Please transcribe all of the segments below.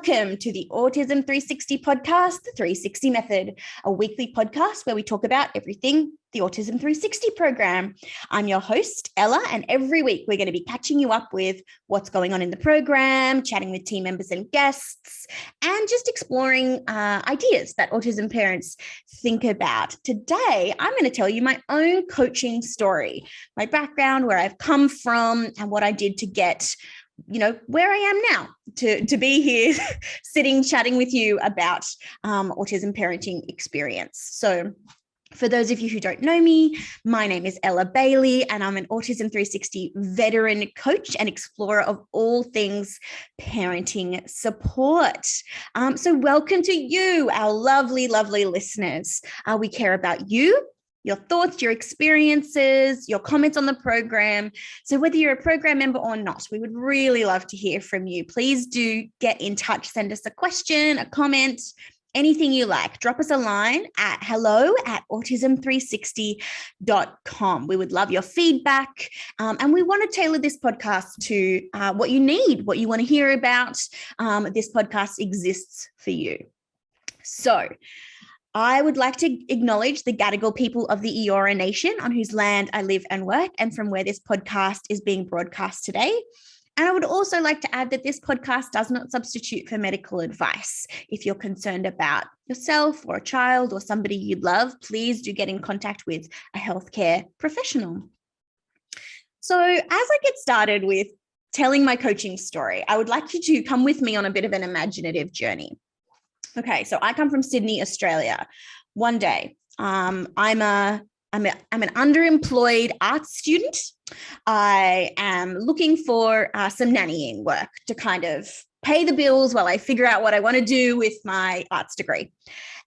Welcome to the Autism 360 podcast, the 360 Method, a weekly podcast where we talk about everything the Autism 360 program. I'm your host, Ella, and every week we're going to be catching you up with what's going on in the program, chatting with team members and guests, and just exploring ideas that autism parents think about. Today, I'm going to tell you my own coaching story, my background, where I've come from, and what I did to get where I am now to be here sitting, chatting with you about autism parenting experience. So for those of you who don't know me, my name is Ella Bailey, and I'm an Autism 360 veteran coach and explorer of all things parenting support. So welcome to you, our lovely, lovely listeners. We care about you, your thoughts, your experiences, your comments on the program. So whether you're a program member or not, we would really love to hear from you. Please do get in touch. Send us a question, a comment, anything you like. Drop us a line at hello@autism360.com. We would love your feedback. And we want to tailor this podcast to what you need, what you want to hear about. This podcast exists for you. So I would like to acknowledge the Gadigal people of the Eora Nation, on whose land I live and work, and from where this podcast is being broadcast today. And I would also like to add that this podcast does not substitute for medical advice. If you're concerned about yourself or a child or somebody you love, please do get in contact with a healthcare professional. So as I get started with telling my coaching story, I would like you to come with me on a bit of an imaginative journey. Okay, so I come from Sydney, Australia. One day, I'm an underemployed arts student. I am looking for some nannying work to kind of pay the bills while I figure out what I want to do with my arts degree.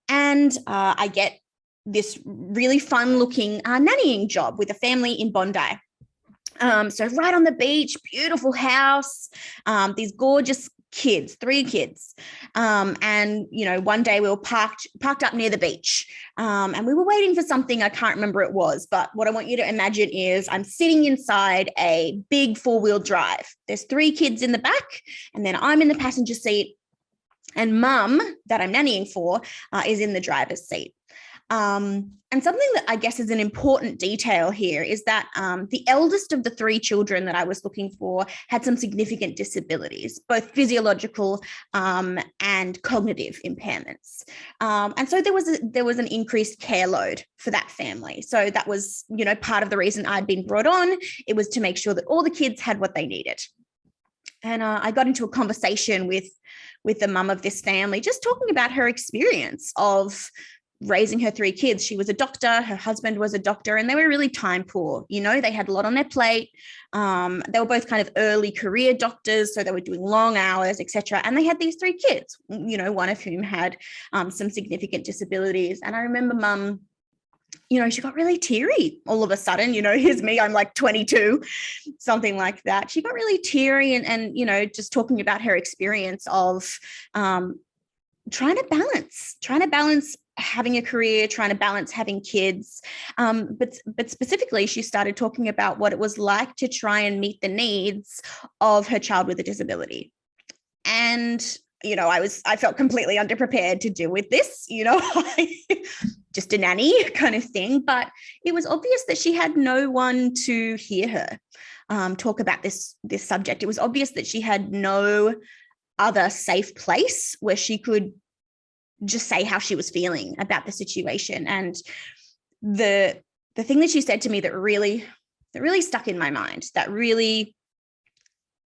And I get this really fun-looking nannying job with a family in Bondi. So right on the beach, beautiful house, these gorgeous kids, 3 kids. And, one day we were parked up near the beach, and we were waiting for something. I can't remember it was, but what I want you to imagine is I'm sitting inside a big 4-wheel drive. There's 3 kids in the back, and then I'm in the passenger seat, and mum, that I'm nannying for, is in the driver's seat. And something that I guess is an important detail here is that the eldest of the 3 children that I was looking for had some significant disabilities, both physiological and cognitive impairments. And so there was an increased care load for that family. So that was, part of the reason I'd been brought on. It was to make sure that all the kids had what they needed. And I got into a conversation with the mum of this family, just talking about her experience of raising her 3 kids. She was a doctor, her husband was a doctor, and they were really time poor. They had a lot on their plate. They were both kind of early career doctors, so they were doing long hours, etc. And they had these 3 kids, one of whom had some significant disabilities. And I remember mum, she got really teary all of a sudden. Here's me, I'm like 22, something like that. She got really teary and just talking about her experience of trying to balance having a career, trying to balance having kids. But specifically, she started talking about what it was like to try and meet the needs of her child with a disability. And, I felt completely underprepared to deal with this, just a nanny kind of thing. But it was obvious that she had no one to hear her talk about this subject. It was obvious that she had no other safe place where she could just say how she was feeling about the situation. And the thing that she said to me that really stuck in my mind, that really,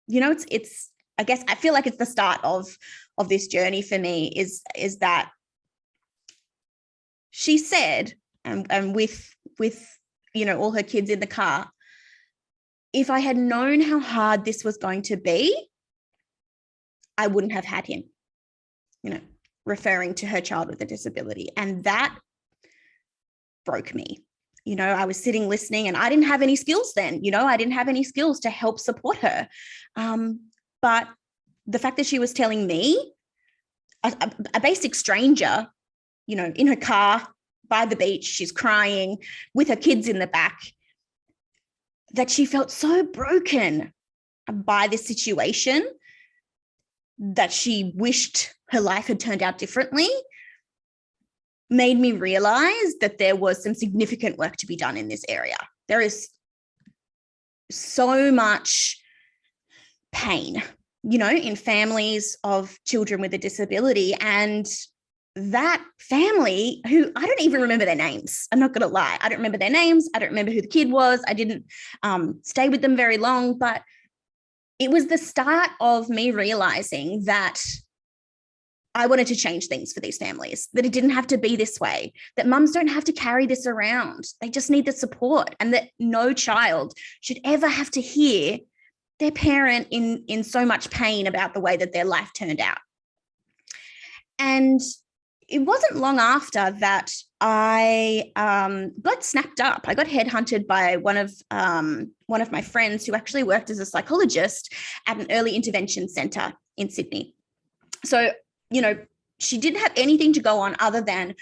it's I guess I feel like it's the start of this journey for me, is that she said, and with all her kids in the car, if I had known how hard this was going to be, I wouldn't have had him, referring to her child with a disability. And that broke me. I was sitting listening, and I didn't have any skills then. I didn't have any skills to help support her. But the fact that she was telling me, a basic stranger, in her car by the beach, she's crying with her kids in the back, that she felt so broken by this situation that she wished her life had turned out differently made me realize that there was some significant work to be done in this area. There is so much pain, in families of children with a disability, and that family, who I don't even remember their names. I'm not going to lie. I don't remember their names. I don't remember who the kid was. I didn't stay with them very long, but it was the start of me realizing that I wanted to change things for these families, that it didn't have to be this way, that mums don't have to carry this around. They just need the support, and that no child should ever have to hear their parent in so much pain about the way that their life turned out. And it wasn't long after that I got snapped up. I got headhunted by one of my friends who actually worked as a psychologist at an early intervention centre in Sydney. So, she didn't have anything to go on other than,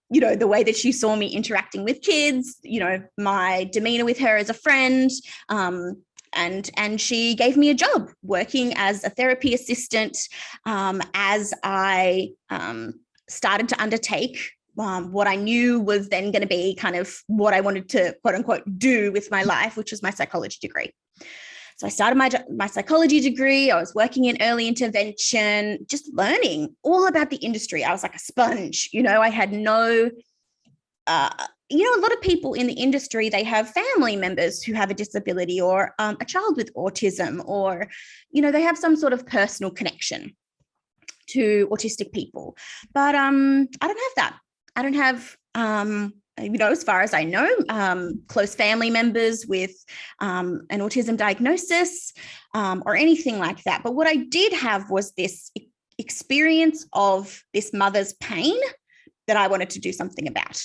the way that she saw me interacting with kids, my demeanour with her as a friend, and she gave me a job working as a therapy assistant as I started to undertake what I knew was then going to be kind of what I wanted to, quote unquote, do with my life, which was my psychology degree. So I started my psychology degree. I was working in early intervention, just learning all about the industry. I was like a sponge. I had no, a lot of people in the industry, they have family members who have a disability, or a child with autism, or, they have some sort of personal connection to autistic people. But I don't have that. I don't have, as far as I know, close family members with an autism diagnosis or anything like that. But what I did have was this experience of this mother's pain that I wanted to do something about.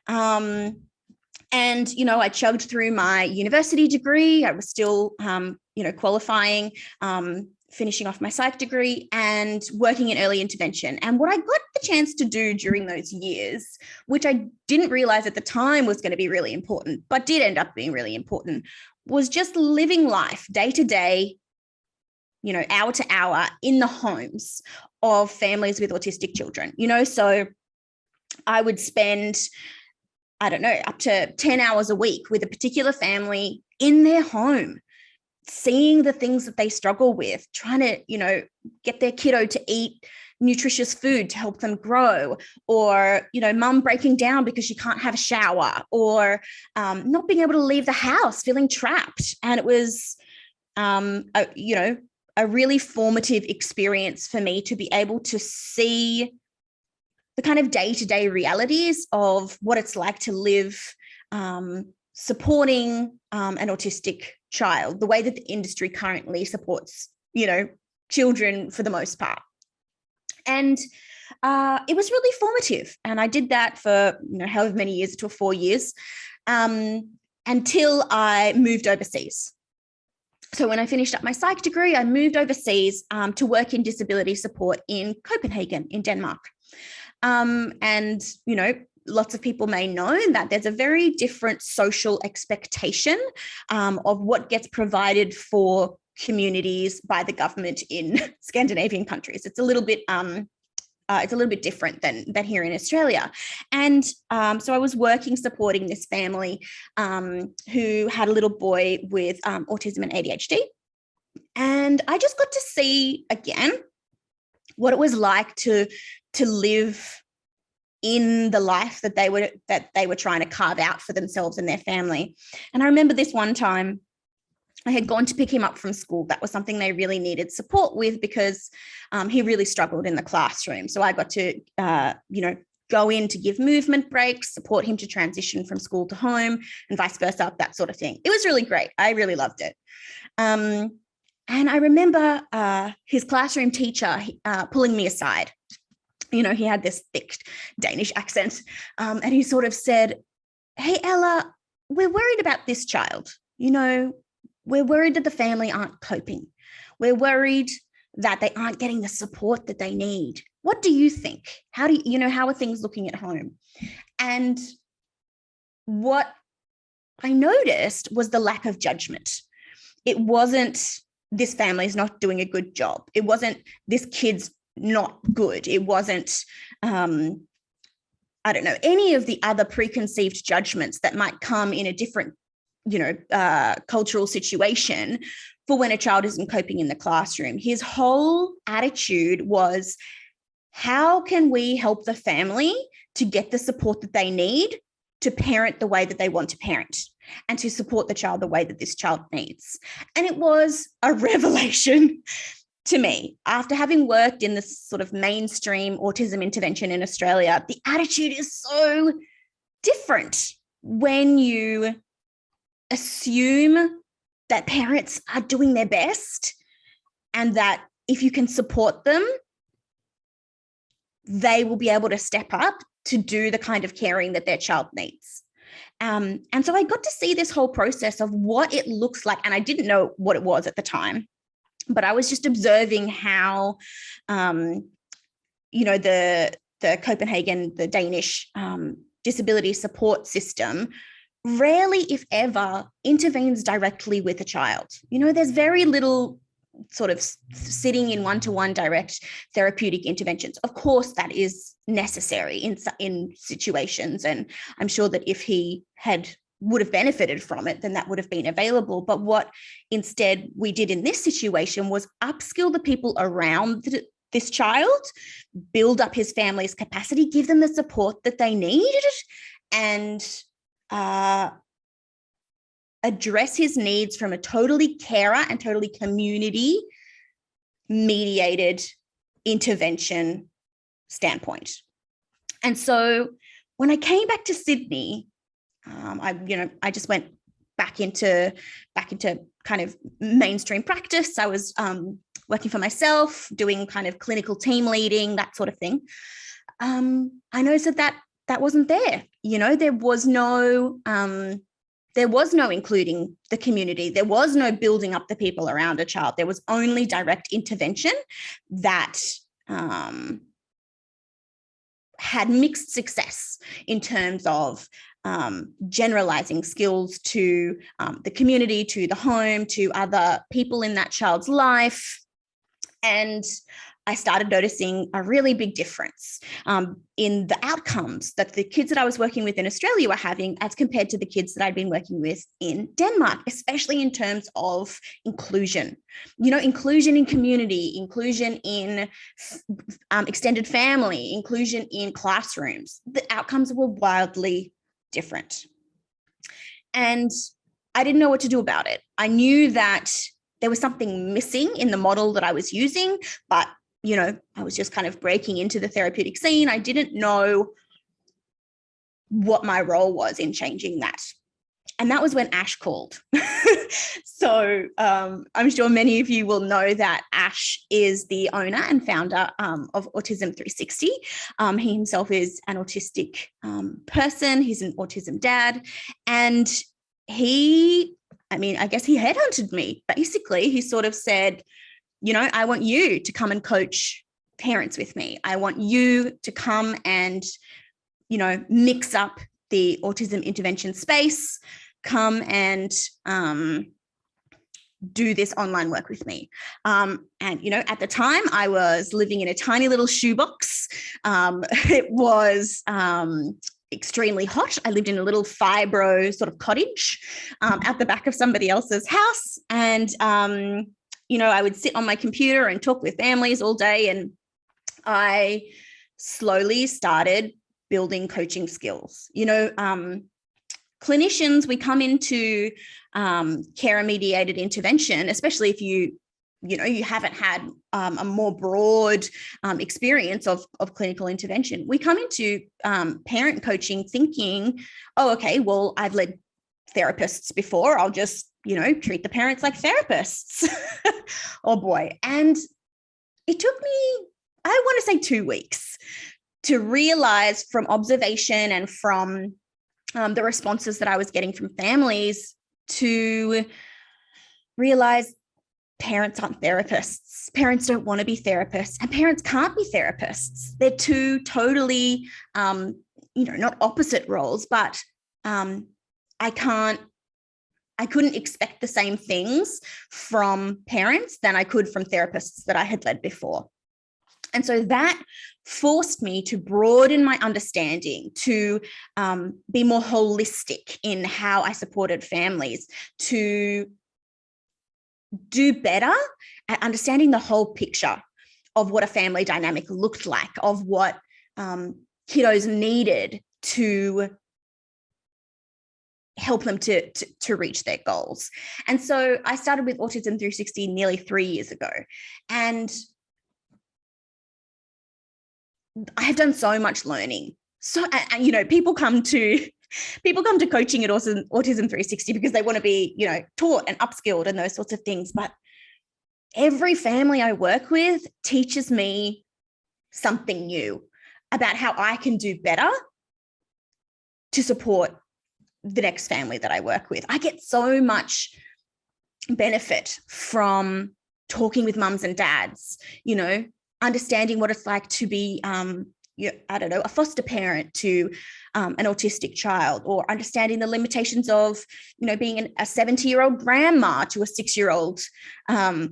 And, I chugged through my university degree. I was still, qualifying, finishing off my psych degree and working in early intervention. And what I got the chance to do during those years, which I didn't realize at the time was going to be really important, but did end up being really important, was just living life day to day, hour to hour in the homes of families with autistic children. So I would spend, up to 10 hours a week with a particular family in their home, seeing the things that they struggle with, trying to, get their kiddo to eat nutritious food to help them grow, or, mum breaking down because she can't have a shower, or not being able to leave the house, feeling trapped. And it was, a really formative experience for me to be able to see the kind of day-to-day realities of what it's like to live supporting an autistic child, the way that the industry currently supports, children for the most part. And it was really formative. And I did that for, however many years, 2 or 4 years, until I moved overseas. So when I finished up my psych degree, I moved overseas to work in disability support in Copenhagen, in Denmark. And, lots of people may know that there's a very different social expectation of what gets provided for communities by the government in Scandinavian countries. It's a little bit different than here in Australia. And so I was working, supporting this family who had a little boy with autism and ADHD. And I just got to see again what it was like to live in the life that they were trying to carve out for themselves and their family. And I remember this one time I had gone to pick him up from school. That was something they really needed support with because he really struggled in the classroom. So I got to, go in to give movement breaks, support him to transition from school to home and vice versa, that sort of thing. It was really great. I really loved it. And I remember his classroom teacher pulling me aside. He had this thick Danish accent, and he sort of said, "Hey, Ella, we're worried about this child. We're worried that the family aren't coping. We're worried that they aren't getting the support that they need. What do you think? How are things looking at home?" And what I noticed was the lack of judgment. It wasn't this family is not doing a good job. It wasn't this kid's not good. It wasn't, I don't know, any of the other preconceived judgments that might come in a different, cultural situation for when a child isn't coping in the classroom. His whole attitude was, how can we help the family to get the support that they need to parent the way that they want to parent and to support the child the way that this child needs? And it was a revelation to me, after having worked in this sort of mainstream autism intervention in Australia. The attitude is so different when you assume that parents are doing their best and that if you can support them, they will be able to step up to do the kind of caring that their child needs. And so I got to see this whole process of what it looks like. And I didn't know what it was at the time, but I was just observing how, the Copenhagen, the Danish disability support system rarely, if ever, intervenes directly with a child. There's very little sort of sitting in one-to-one direct therapeutic interventions. Of course, that is necessary in situations. And I'm sure that if he would have benefited from it, then that would have been available. But what instead we did in this situation was upskill the people around this child, build up his family's capacity, give them the support that they needed, and address his needs from a totally carer and totally community mediated intervention standpoint. And so when I came back to Sydney, I just went back into kind of mainstream practice. I was working for myself, doing kind of clinical team leading, that sort of thing. I noticed that wasn't there. There was no including the community. There was no building up the people around a child. There was only direct intervention that had mixed success in terms of generalizing skills to the community, to the home, to other people in that child's life. And I started noticing a really big difference in the outcomes that the kids that I was working with in Australia were having as compared to the kids that I'd been working with in Denmark, especially in terms of inclusion. Inclusion in community, inclusion in extended family, inclusion in classrooms. The outcomes were wildly different. And I didn't know what to do about it. I knew that there was something missing in the model that I was using, but I was just kind of breaking into the therapeutic scene. I didn't know what my role was in changing that. And that was when Ash called. So I'm sure many of you will know that Ash is the owner and founder of Autism 360. He himself is an autistic person. He's an autism dad. And I guess he headhunted me. Basically, he sort of said, I want you to come and coach parents with me. I want you to come and, mix up the autism intervention space, come and do this online work with me. And, at the time I was living in a tiny little shoebox. It was extremely hot. I lived in a little fibro sort of cottage at the back of somebody else's house. And, I would sit on my computer and talk with families all day. And I slowly started building coaching skills. Clinicians, we come into carer-mediated intervention, especially if you haven't had a more broad experience of clinical intervention. We come into parent coaching thinking, oh, okay, well, I've led therapists before. I'll just, treat the parents like therapists. Oh boy. And it took me, I want to say 2 weeks to realize from observation and from the responses that I was getting from families to realize parents aren't therapists. Parents don't want to be therapists, and parents can't be therapists. They're two totally, not opposite roles, but I can't I couldn't expect the same things from parents than I could from therapists that I had led before. And so that forced me to broaden my understanding, to be more holistic in how I supported families, to do better at understanding the whole picture of what a family dynamic looked like, of what kiddos needed to help them to reach their goals. And so I started with Autism 360 nearly 3 years ago. And I have done so much learning. So, and, you know, people come to coaching at Autism 360 because they want to be, you know, taught and upskilled and those sorts of things. But every family I work with teaches me something new about how I can do better to support the next family that I work with. I get so much benefit from talking with mums and dads, you know, understanding what it's like to be, I don't know, a foster parent to an autistic child, or understanding the limitations of, you know, being a 70-year-old grandma to a 6-year-old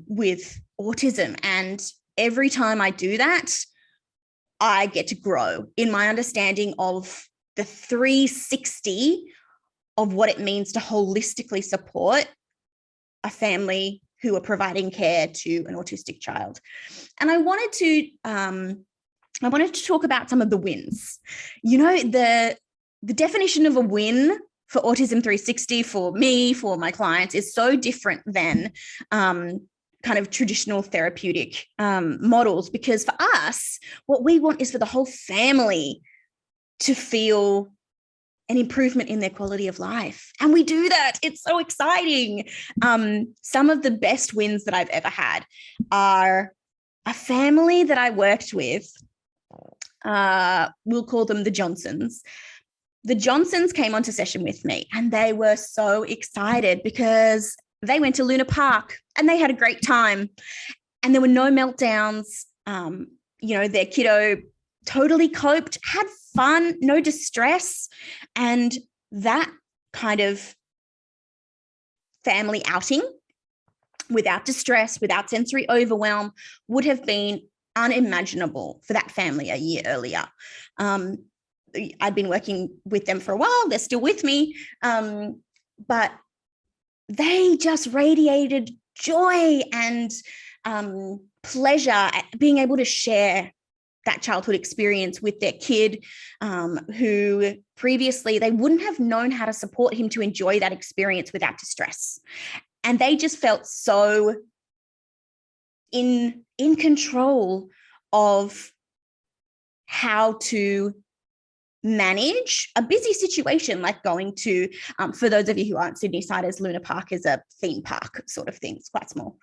with autism. And every time I do that, I get to grow in my understanding of the 360 of what it means to holistically support a family who are providing care to an autistic child. And I wanted to talk about some of the wins. You know, the definition of a win for Autism 360 for me, for my clients, is so different than kind of traditional therapeutic models, because for us, what we want is for the whole family to feel an improvement in their quality of life. And we do that. It's so exciting. Some of the best wins that I've ever had are a family that I worked with. We'll call them the Johnsons. The Johnsons came onto session with me, and they were so excited because they went to Luna Park and they had a great time, and there were no meltdowns. You know, their kiddo totally coped, had fun, no distress. And that kind of family outing without distress, without sensory overwhelm, would have been unimaginable for that family a year earlier. I'd been working with them for a while. They're still with me. But they just radiated joy and pleasure at being able to share that childhood experience with their kid, who previously they wouldn't have known how to support him to enjoy that experience without distress. And they just felt so in control of how to manage a busy situation, like going to, for those of you who aren't Sydney-siders, Luna Park is a theme park sort of thing. It's quite small.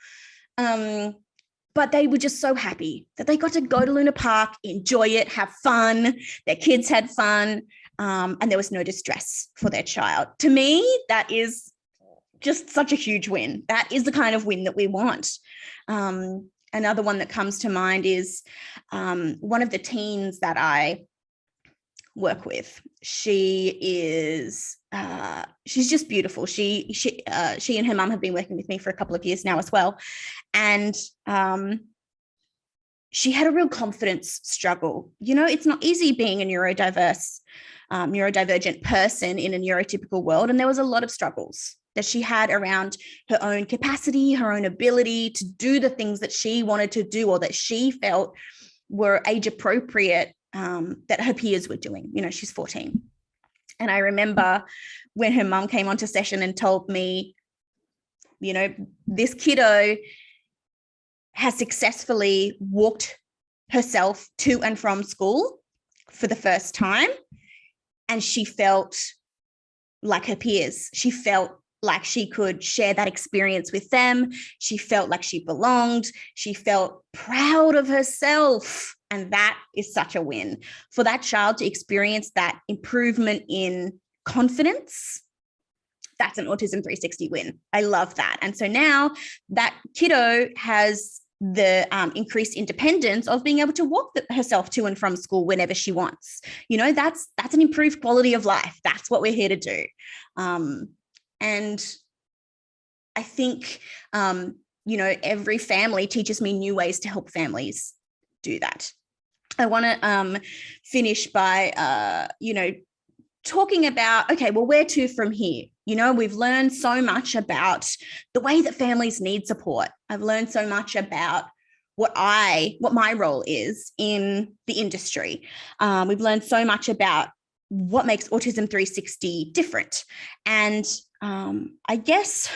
But they were just so happy that they got to go to Luna Park, enjoy it, have fun. Their kids had fun, and there was no distress for their child. To me, that is just such a huge win. That is the kind of win that we want. Another one that comes to mind is one of the teens that I work with. She is she's just beautiful. She and her mum have been working with me for a couple of years now as well, and she had a real confidence struggle. You know, it's not easy being a neurodivergent person in a neurotypical world, and there was a lot of struggles that she had around her own capacity, her own ability to do the things that she wanted to do or that she felt were age appropriate, that her peers were doing. You know, she's 14. And I remember when her mum came onto session and told me, you know, this kiddo has successfully walked herself to and from school for the first time. And she felt like her peers. She felt like she could share that experience with them. She felt like she belonged. She felt proud of herself. And that is such a win for that child to experience that improvement in confidence. That's an Autism 360 win. I love that. And so now that kiddo has the increased independence of being able to walk herself to and from school whenever she wants. You know, that's an improved quality of life. That's what we're here to do. And I think, every family teaches me new ways to help families do that. I want to finish by, talking about, okay, well, where to from here? We've learned so much about the way that families need support. I've learned so much about what my role is in the industry. We've learned so much about what makes Autism 360 different. And I guess,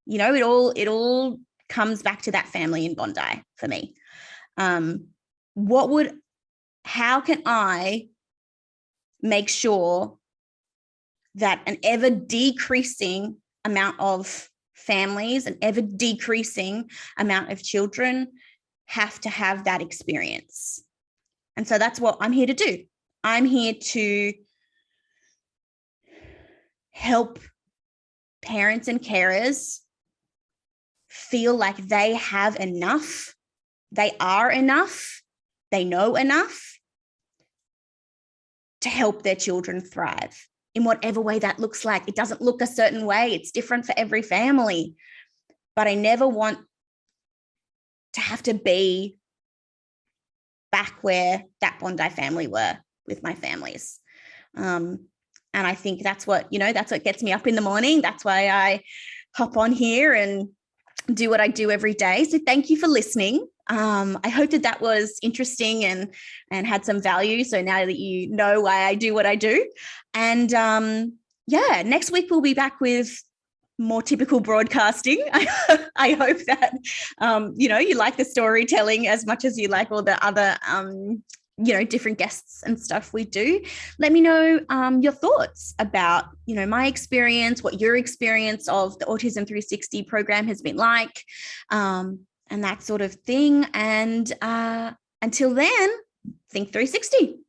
it all comes back to that family in Bondi for me. How can I make sure that an ever decreasing amount of families, an ever decreasing amount of children have to have that experience? And so that's what I'm here to do. I'm here to help parents and carers feel like they have enough, they are enough, they know enough to help their children thrive in whatever way that looks like. It doesn't look a certain way. It's different for every family. But I never want to have to be back where that Bondi family were with my families. And I think that's what gets me up in the morning. That's why I hop on here and do what I do every day. So thank you for listening. I hope that was interesting and had some value. So now that you know why I do what I do. And next week we'll be back with more typical broadcasting. I hope that, you like the storytelling as much as you like all the other, different guests and stuff we do. Let me know your thoughts about, my experience, what your experience of the Autism 360 program has been like, and that sort of thing. And until then, think 360.